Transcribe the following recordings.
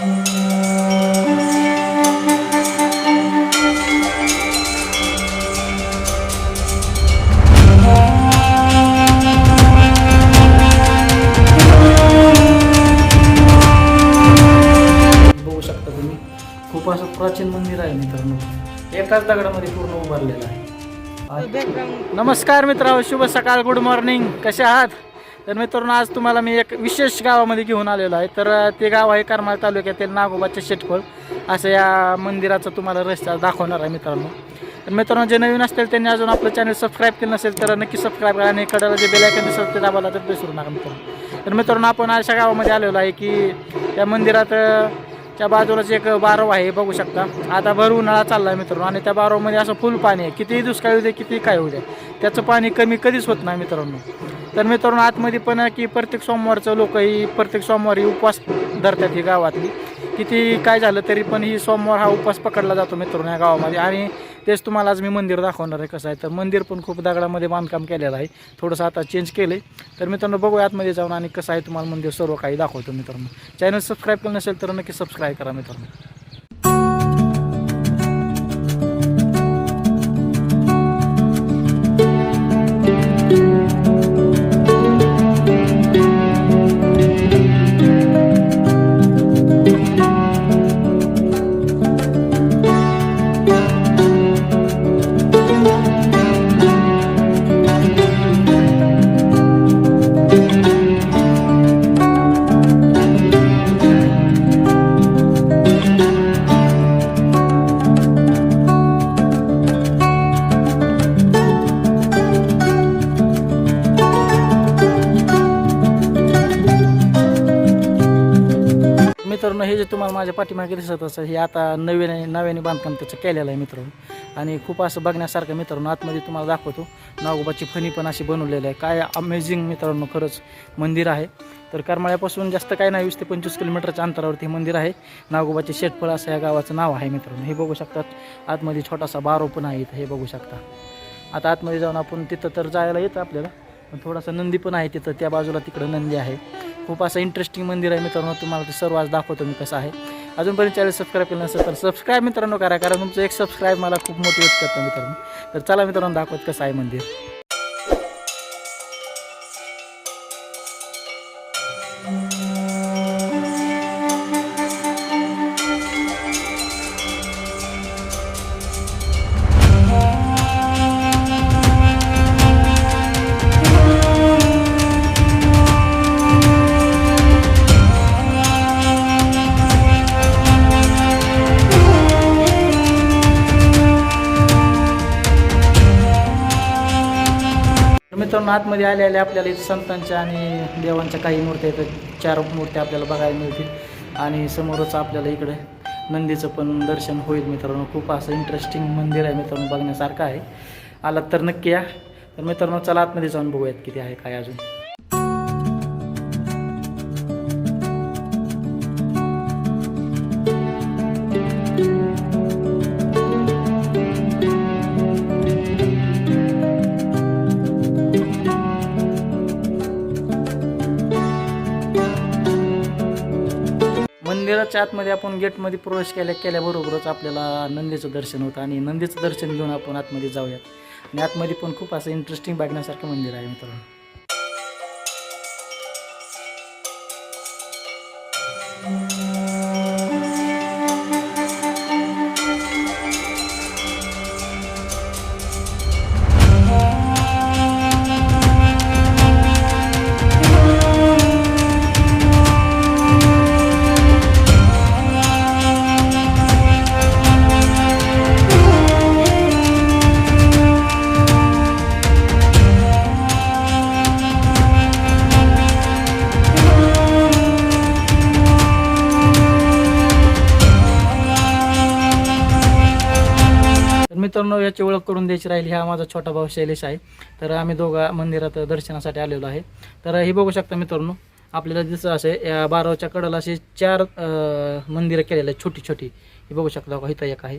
बघू शकता तुम्ही, खूप असं प्राचीन मंदिर आहे मित्रांनो, एकाच दगडामध्ये पूर्ण उभारलेलं आहे. नमस्कार मित्रांनो, शुभ सकाळ, गुड मॉर्निंग, कसे आहात? तर मित्रांनो, आज तुम्हाला मी एक विशेष गावामध्ये घेऊन आलेलो आहे. तर ते गाव आहे करमाळ तालुक्यातील नागोबाचे शेटफळ. असं या मंदिराचं तुम्हाला रस्ता दाखवणार आहे मित्रांनो. तर मित्रांनो, जे नवीन असतील त्यांनी अजून आपलं चॅनल सबस्क्राईब केलं नसेल तर नक्की सबस्क्राईब करा आणि कडेला जे बेल आयकॉन दिसतं ते दाबायला तर विसरू नका मित्रांनो. तर मित्रांनो, आपण अशा गावामध्ये आलेलो आहे की त्या मंदिरात त्या बाजूलाच एक बारव आहे, बघू शकता. आता भर उन्हाळा चालला आहे मित्रांनो आणि त्या बारवमध्ये असं फुल पाणी आहे. कितीही दुष्काळ होऊ दे, कितीही काय होऊ दे, त्याचं पाणी कमी कधीच होत नाही मित्रांनो. तर मित्रांनो, आतमध्ये पण की प्रत्येक सोमवारचं लोक ही प्रत्येक सोमवारी उपवास धरतात ही गावातली. किती काय झालं तरी पण ही सोमवार हा उपवास पकडला जातो मित्रांनो या गावामध्ये. आणि तेच तुम्हाला आज मी मंदिर दाखवणार आहे कसं आहे. तर मंदिर पण खूप दगडामध्ये बांधकाम केलेलं आहे, थोडंसं आता चेंज केलं आहे. तर मित्रांनो, बघूया आतमध्ये जाऊन आणि कसं आहे तुम्हाला मंदिर सर्व काही दाखवतो मित्रांनो. चॅनल सबस्क्राईब केलं नसेल तर नक्की सबस्क्राईब करा मित्रांनो. मित्रांनो, हे जे तुम्हाला माझ्या पाठीमागे दिसत असतं हे आता नव्याने बांधकाम त्याचं केलेलं आहे मित्रांनो. आणि खूप असं बघण्यासारखं मित्रांनो. आतमध्ये तुम्हाला दाखवतो, नागोबाची फणी पण अशी बनवलेली आहे. काय अमेझिंग मित्रांनो, खरंच मंदिर आहे. तर करमाळ्यापासून जास्त काय नाही, 20 ते 25 किलोमीटरच्या अंतरावरती हे मंदिर आहे. नागोबाचे शेटफळ असं या गावाचं नाव आहे मित्रांनो. हे बघू शकतात, आतमध्ये छोटासा बारो पण आहे इथं, हे बघू शकता. आता आतमध्ये जाऊन आपण तिथं तर जायला येतं आपल्याला, पण थोडासा नंदी पण आहे तिथं, त्या बाजूला तिकडं नंदी आहे. खूप असं इंटरेस्टिंग मंदिर आहे मित्रांनो. तुम्हाला ते सर्व आज दाखवतो मी कसं आहे. अजूनपर्यंत चॅनल सबस्क्राईब केलं नसेल तर सबस्क्राईब मित्रांनो करा, कारण तुमचं एक सबस्क्राईब मला खूप मोटिवेट करतं मित्रांनो. तर चला मित्रांनो, दाखवत कसं आहे मंदिर. मित्रांनो, आतमध्ये आले आपल्याला इथं संतांच्या आणि देवांच्या काही मूर्त्या आहेत. 4 मूर्त्या आपल्याला बघायला मिळतील आणि समोरच आपल्याला इकडे नंदीचं पण दर्शन होईल मित्रांनो. खूप असं इंटरेस्टिंग मंदिर आहे मित्रांनो, बघण्यासारखं आहे. आलात तर नक्की या. तर मित्रांनो, चला आतमध्ये जाऊन बघूयात किती आहे काय अजून. मंदिराच्या आतमध्ये आपण गेटमध्ये प्रवेश केल्याबरोबरच आपल्याला नंदीचं दर्शन होतं आणि नंदीचं दर्शन घेऊन आपण आतमध्ये जाऊयात. आणि आतमध्ये पण खूप असं इंटरेस्टिंग बघण्यासारखं मंदिर आहे मित्रांनो. मित्रांनो, याची ओळख करून द्यायची राहिली. हा माझा छोटा भाऊ शैलेश आहे. तर आम्ही दोघा मंदिरात दर्शनासाठी आलेलो आहे. तर हे बघू शकता मित्रांनो, आपल्याला दिसत असे या बारावच्या कडेला असे 4 मंदिरं केलेले आहेत, छोटी छोटी. हे बघू शकता, इथं एक आहे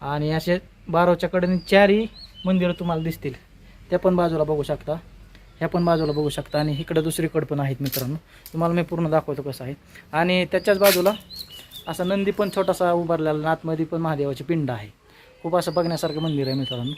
आणि असे बारावच्या कडेने 4ही मंदिरं तुम्हाला दिसतील. त्या पण बाजूला बघू शकता, ह्या पण बाजूला बघू शकता आणि इकडे दुसरीकडे पण आहेत मित्रांनो. तुम्हाला मी पूर्ण दाखवतो कसं आहे. आणि त्याच्याच बाजूला असा नंदी पण छोटासा उभारलेला, आतमध्ये पण महादेवाची पिंड आहे. खूप असं बघण्यासारखं मंदिर आहे मित्रांनो.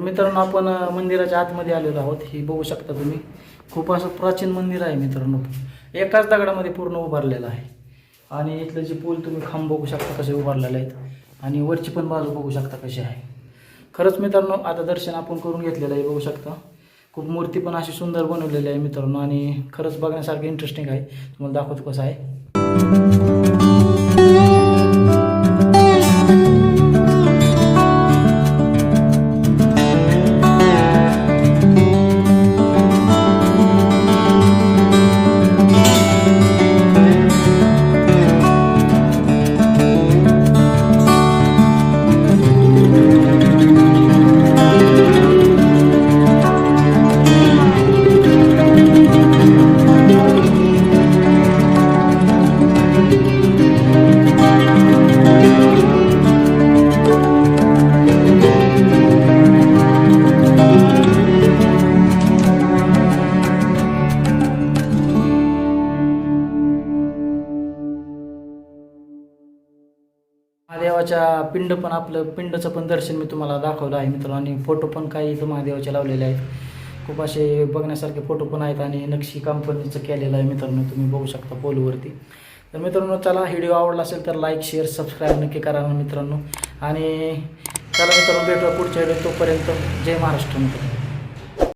मित्रांनो आपण मंदिराच्या आतमध्ये आलेलो आहोत. ही बघू शकता तुम्ही, खूप असं प्राचीन मंदिर आहे मित्रांनो. एकाच दगडामध्ये पूर्ण उभारलेलं आहे. आणि इथलं जे पूल तुम्ही खांब बघू शकता कसे उभारलेले आहेत, आणि वरची पण बाजू बघू शकता कशी आहे. खरंच मित्रांनो आता दर्शन आपण करून घेतलेलं आहे. बघू शकता खूप मूर्ती पण अशी सुंदर बनवलेली आहे मित्रांनो, आणि खरंच बघण्यासारखं इंटरेस्टिंग आहे. तुम्हाला दाखवतो कसं आहे. महादेवाच्या पिंड पण, आपलं पिंडचं पण दर्शन मी तुम्हाला दाखवलं आहे मित्रांनो. आणि फोटो पण काही इथं महादेवाचे लावलेले आहेत. खूप असे बघण्यासारखे फोटो पण आहेत, आणि नक्षी कंपनीचं केलेलं आहे मित्रांनो. तुम्ही बघू शकता पोलवरती. तर मित्रांनो चला, व्हिडिओ आवडला असेल तर लाईक शेअर सबस्क्राईब नक्की करा मित्रांनो. आणि चला मित्रांनो, भेटूया पुढच्या व्हिडिओ. तोपर्यंत जय महाराष्ट्र मित्रांनो.